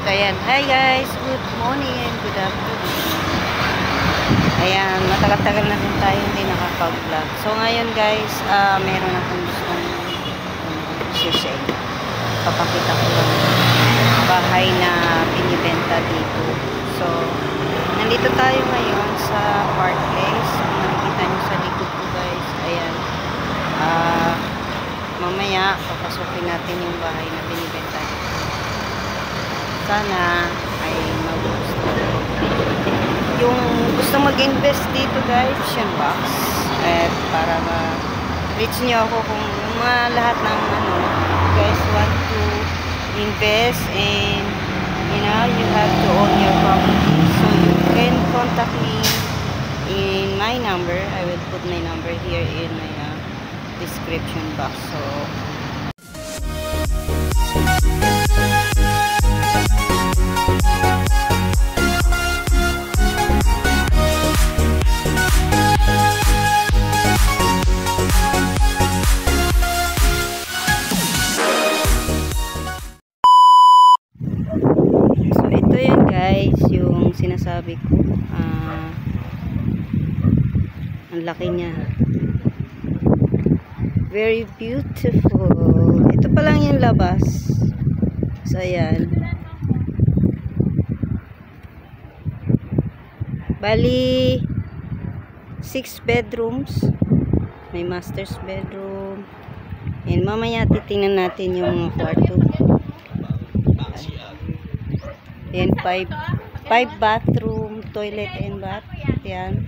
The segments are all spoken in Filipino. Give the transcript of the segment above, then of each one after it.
So, ayan. Hi guys! Good morning and good afternoon. Ayan, matagal-tagal na rin tayo hindi nakapag-vlog. So, ngayon guys, meron akong gustong share. Papakita ko lang bahay na binibenta dito. So, nandito tayo ngayon sa Park Place. Kung nakikita nyo sa likod ko guys, ayan. Mamaya, papasukin natin yung bahay na binibenta dito. Sana ay magustuhan. Yung gusto mag-invest dito guys, option box. At para ma-reach nyo ako kung mga lahat ng guys want to invest and you know, you have to own your property. So you can contact me in my number. I will put my number here in my description box. So ito yan guys, yung sinasabi ko. Ang laki niya. Very beautiful. Ito pa lang yung labas. So ayan. Bali 6 bedrooms. May master's bedroom. And mamaya titingnan natin yung kwarto. Ayan, 5 bathroom, toilet and bath. Ayan.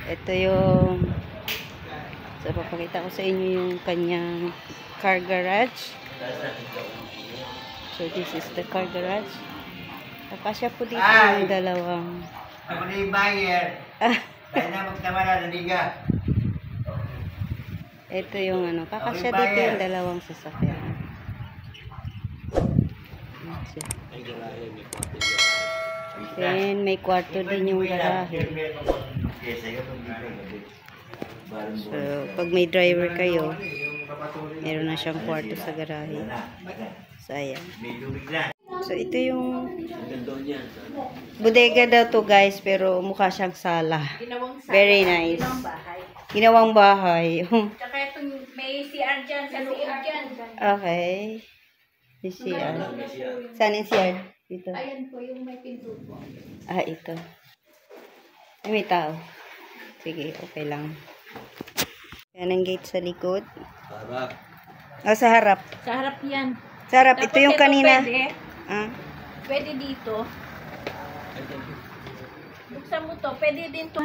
Ito yung papakita ko sa inyo yung kanyang car garage. So this is the car garage. Kapasya po dito yung dalawang ako na yung buyer. Kaya na magkamala na liga. Ito yung kakasya dito yung dalawang sasakyan. And may kwarto din yung garahe. So, pag may driver kayo, meron na siyang kwarto sa garahe. So, ayan. So, ito yung bodega daw to guys, pero mukha siyang sala. Very nice. Ginawang bahay. Tsaka itong may CR dyan, sa loob dyan. Okay. May CR. Saan yung CR? Dito. Ayan po, yung may pinto po. Ito. Ay, may tao. Sige, okay lang. Yan ang gate sa likod. Harap. Sa harap. Sa harap yan. Sa harap. Tapos Ito yung kanina. Pwede dito. Buksan mo to. Pwede din to.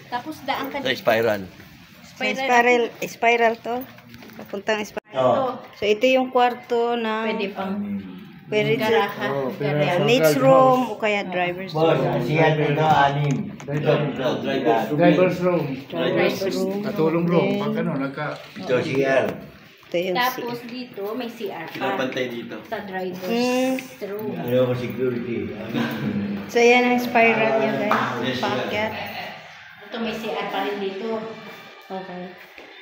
Tapos daan ka dito. Spiral. Spiral to. Papuntang spiral. Ito. So, ito yung kwarto na Pwede pang pwede garaha. maid's room o kaya driver's room. Siya dito, anim. Driver's room. Driver's room. Katulong room. Pag Ito siya. Ito yung Tapos dito may CR pa. Pinapantay dito. Sa driver's room. Ano ko security. So, yan ang spiral niya guys. Packet. Ito may CR pa rin dito. Okay.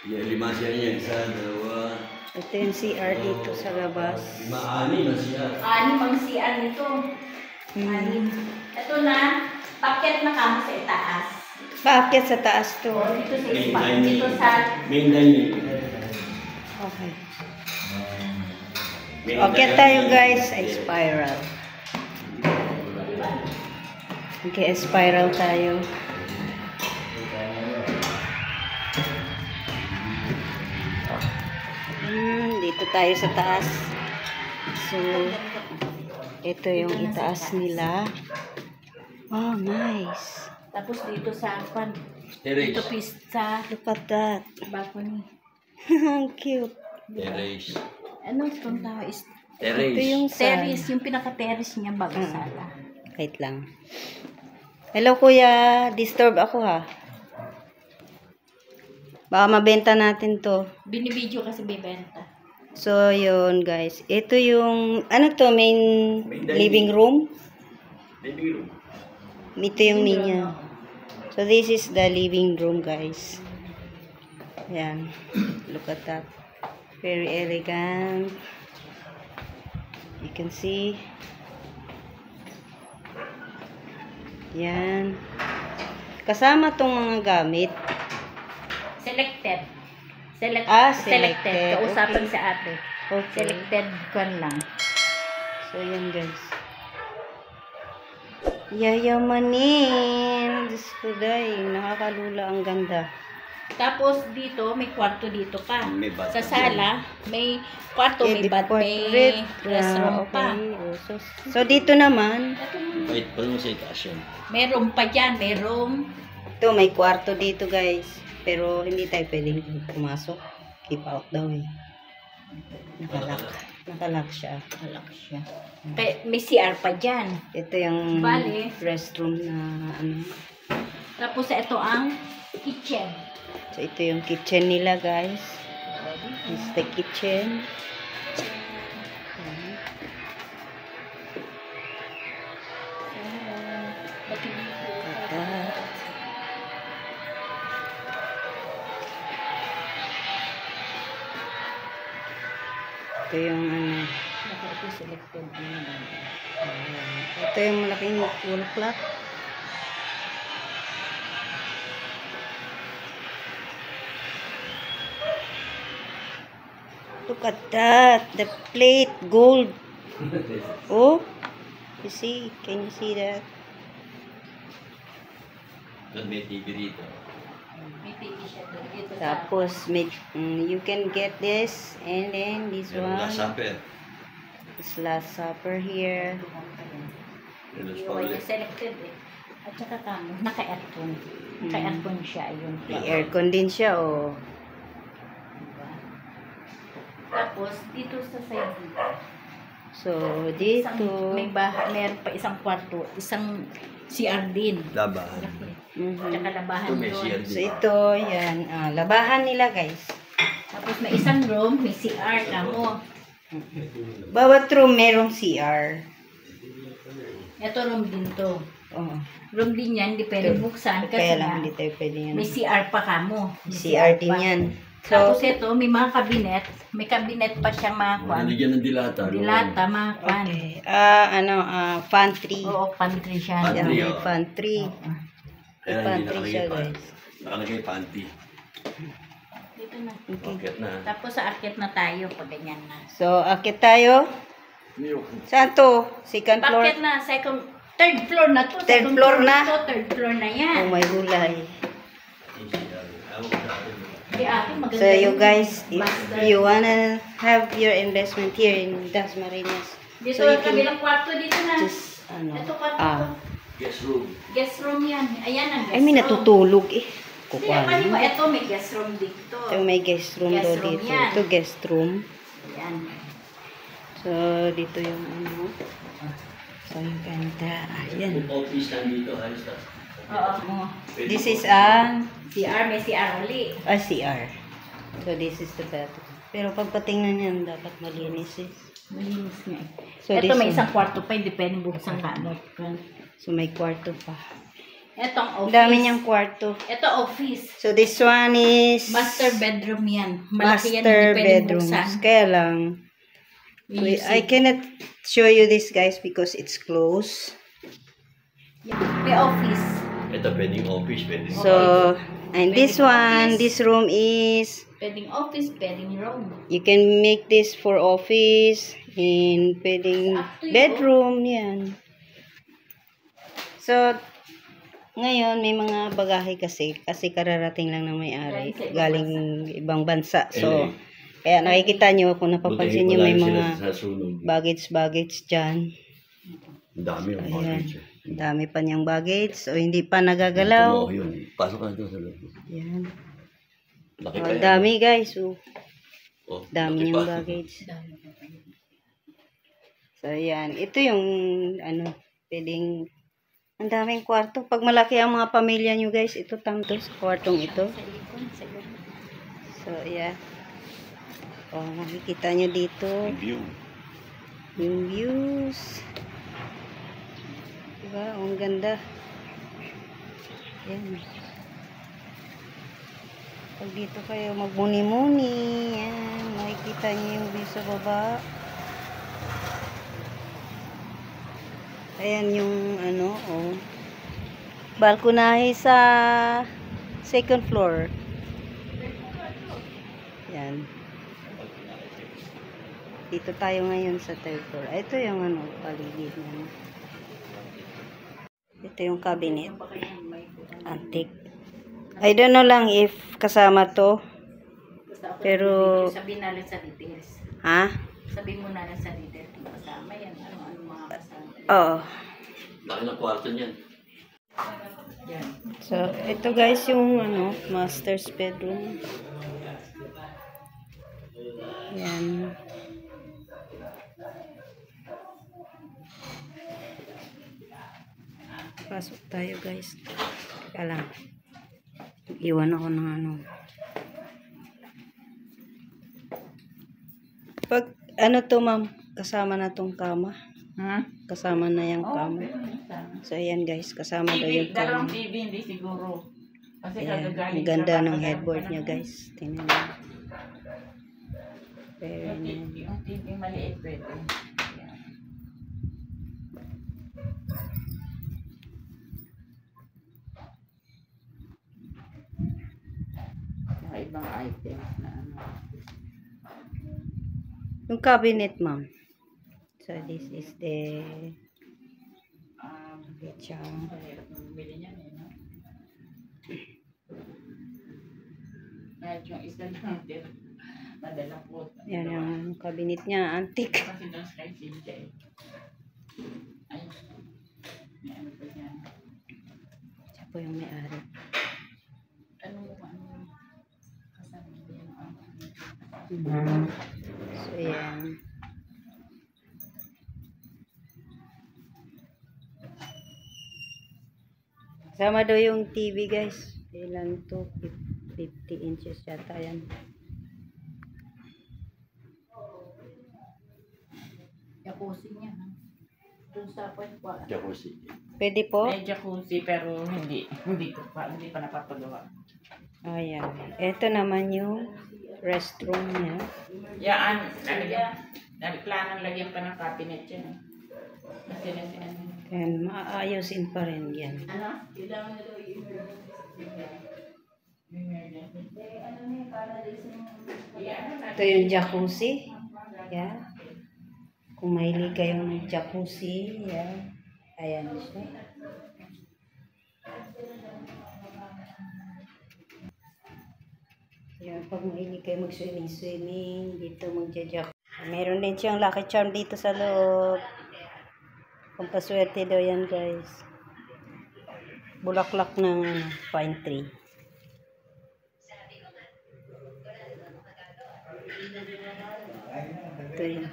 Yan, 5 siya niya. 1, 2. Ito yung CR dito sa labas. 5, 6 na siya. 6 ang CR nito. 6. Ito na, packet na kamo sa itaas. Packet sa taas to. Dito sa ispa. Dito sa Main dining. Okay. Okay tayo guys. Ay spiral. Okay, spiral tayo. Dito tayo sa taas. So, ito yung itaas nila. Oh, nice. tapos dito sa pan. Terrace. Dito pista Look at that. balcony. Ang cute. Terrace. Anong itong tao is Terrace. Ito yung terrace, yung pinaka-terrace niya bago sala. Wait lang. Hello kuya, disturb ako ha. Baka mabenta natin to. Binibidyo kasi bibenta. So, yun guys. Ito yung, ano to, main living room? Living room. Ito yung niya. So, this is the living room guys. Ayan. Look at that. Very elegant. You can see. Yan. Kasama tong mga gamit. Selected. Ah, Selected. selected. Kausapan Okay. sa ate. Okay. Selected kan lang. So, yan guys. Yayamanin. Diyos ko day. Nakakalula ang ganda. Tapos dito, may kwarto dito pa. May bath Sa pa sala, may kwarto, may bath, may restroom pa. So, dito naman, Wait, paano sa itaas yan? May room pa dyan, may room. ito may kwarto dito guys. Pero hindi tayo pwedeng pumasok. Keep out daw eh. Nakalock. Nakalock siya. Alak siya. May CR pa dyan. Ito yung Bale. restroom na ano. Tapos ito ang kitchen. So, ito yung kitchen nila guys. This is the kitchen. Katat. Ito yung ano. Ito selected din. Ito yung malaking wall clock. Look at that. The plate gold. Oh. You see? Can you see that? Doon may TV rito. May TV siya doon. Dito sa... Tapos, you can get this. And then, this Meron one. last supper. This last supper here. Meron Yung Paulit. selected eh. At saka kamo, naka-aircon. Naka-aircon siya. Yun. May aircon din siya, oh. Diba? Tapos, dito sa side dito. So, dito. May bahay, meron pa isang kwarto, isang CR din. Labahan. Mhm. Tsaka labahan Ito may doon. CR So, din. ito, yan. Labahan nila, guys. Tapos may isang room, may CR kamo. Bawat room merong CR. Ito room din to. Oh. Room din yan, hindi pwede buksan kasi Kaya lang, nga, hindi tayo pwede yan. may CR pa kamo. May CR din pa. yan. Tapos So, ito, may mga kabinet. May kabinet pa siyang mga kwan. Nalagyan ng dilata. no? Dilata, mga kwan. okay. Pantry. Oo, pantry siya. Pantry. Yan, may oh. pantry. Ayan, hindi Pantry siya, nakalagay pa. guys. Nakalagay panty. Dito na. Okay. Bakit na? Tapos sa akyat na tayo pag ganyan na. So, akit tayo. Saan to? Second floor? Bakit na? Third floor na to. Third Second floor na? to, third floor na yan. Oh, may gulay. Di ate, maganda So, you yun. guys, if Master. you wanna have your investment here in Dasmariñas, Dito, so you can kabilang kwarto dito na. just, ano, Ito kwarto to. Guest room. Guest room yan. Ayan ang guest I mean, room. natutulog eh. Hindi, Kukuha paano mo? mo. Ito, may guest room dito. Ito may guest room Guest daw room dito. yan. Ito guest room. Ayan. So, dito yung ano. So, yung ganda. Ayan. Yung office nandito, ayos na. Oo. Pwede This po. is a CR, may CR uli. CR. So, this is the bathroom. Pero pagpatingnan yan, dapat malinis eh. Malinis nga eh. So, Ito, this may one. isang kwarto pa, hindi pwede buksan ka. So, may kwarto pa. Etong Ang office. dami niyang kwarto. Ito office. So, this one is Master bedroom yan. Malaki yan, master hindi pwede bedrooms. buksan. Kaya lang, Wait, I cannot show you this guys because it's closed. May office. Ito pwedeng office, pwedeng So, and this Pwedeng one, office. this room is, Pwedeng office, pwedeng room. you can make this for office, and pwedeng Up to you. bedroom, yan. So, ngayon, may mga bagahe kasi kararating lang ng may-ari, galing ibang bansa. So, kaya nakikita nyo, kung napapansin nyo, may mga sa sunog. baggage dyan. Ang dami ng Ayan. baggage. Ang dami pa niyang baggage. So, hindi pa nagagalaw. Oo, yun. Pasok ka doon sa loob. Yan. Laki Oh, pa yan. dami guys. Oh, Oh, dami laki niyang pa. baggage. So, yan. Ito yung, ano, pwedeng, ang daming kwarto. Pag malaki ang mga pamilya nyo guys, ito tanto sa kwartong ito. So, yeah. Oh, makikita nyo dito. View. Yung views. Diba? Ang ganda. Yan. Pag dito kayo magmuni-muni, yan, makikita Kita niyo yung view sa baba. Ayan yung ano, oh. Balkonahe sa second floor. Yan. Dito tayo ngayon sa third floor. Ito yung ano, paligid niya. Ito yung cabinet. Antique. I don't know lang if kasama to. Pero sabihin na lang sa details. ha? Sabihin mo na lang sa details kung kasama yan. Ano mga kasama. Oo. Laki ng kwarto niyan. Yan. So, ito guys yung ano, master's bedroom. Yan. Pasok tayo guys. Teka lang. Iwan ako ng ano. Pag ano to ma'am, kasama na tong kama. Kasama na yung kama. So ayan guys, kasama daw yung kama. Dalawang TV, hindi siguro. Kasi Ayan, kagagaling ang ganda sa ng bata, headboard ganun niya pa guys. Tingnan niyo. Very lang. nice. Yung TV maliit pwede. Yan. Mga ibang items na ano. Yung cabinet ma'am. So this is the kitchen. Mahirap bumili niyan eh, no? Kahit yung isa lang din. Madalang po. Yan yung cabinet niya, antique. Kasi doon sa kay CJ. Ay. May ano pa yan. Siya po yung may-ari. Ano kasama ba yung So yan. Kasama daw yung TV guys. Ilan to? 50 inches yata yan. jacuzzi niya. Doon sa Puerto. Jacuzzi. Pwede po? May jacuzzi pero hindi pa napapagawa. Ayan. Ito naman yung restroom niya. Yan, nagplanong lagyan pa ng cabinet yan. Kasi ano. And maayusin pa rin yan. Ano? Kailangan na daw Ito yung jacuzzi. Yeah. Kung mahilig kayong mag-jacuzzi, yeah. Ayan siya. Yan, pag mahilig kayo mag-swimming, dito mag-jacuzzi. Meron din siyang lucky charm dito sa loob. Pampaswerte daw yan guys. Bulaklak ng pine tree. Ito yun.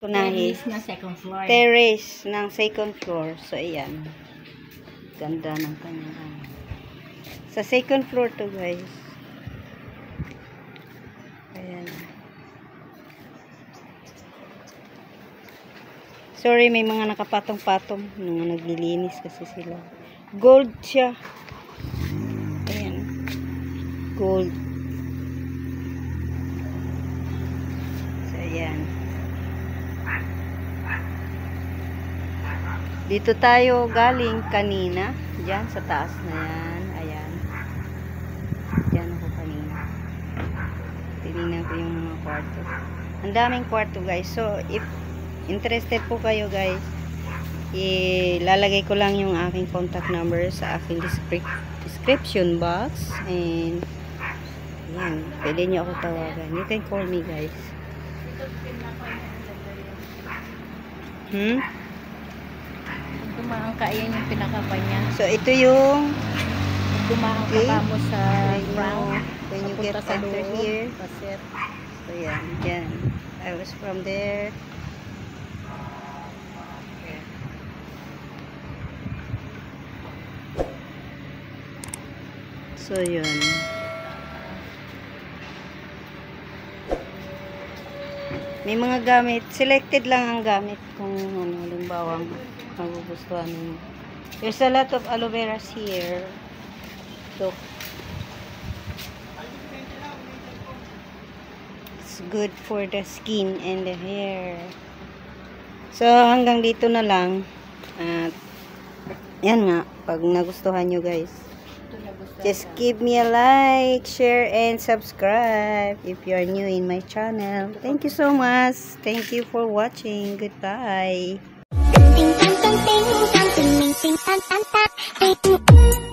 Terrace na second floor. Terrace ng second floor. So, ayan. Ganda ng kanyang. Sa second floor to guys. Ayan. Sorry, may mga nakapatong-patong. Mga naglilinis kasi sila. Gold siya. Ayan. Gold. So, ayan. Dito tayo galing kanina. Diyan, sa taas na yan. Ayan. Diyan ako kanina. Tinignan ko yung mga kwarto. Ang daming kwarto guys. So, if interested po kayo guys, ilalagay ko lang yung aking contact number sa aking description box. And, yan. Pwede nyo ako tawagan. You can call me guys. Dumaang ka, yan yung pinakapa niya. So, ito yung Dumaang Okay. ka mo sa ground. when you get Papunta sa enter loob. here. Pasit. So, yan. Yan. I was from there. So, yun. May mga gamit. Selected lang ang gamit kung ano, halimbawa, magugustuhan ninyo. There's a lot of aloe veras here. Look. It's good for the skin and the hair. So, hanggang dito na lang. At, yan nga. Pag nagustuhan nyo guys, just give me a like, share, and subscribe if you are new in my channel. Thank you so much. Thank you for watching. Goodbye. Ting tang tang ting tang ting ting ting tang tang tang ting.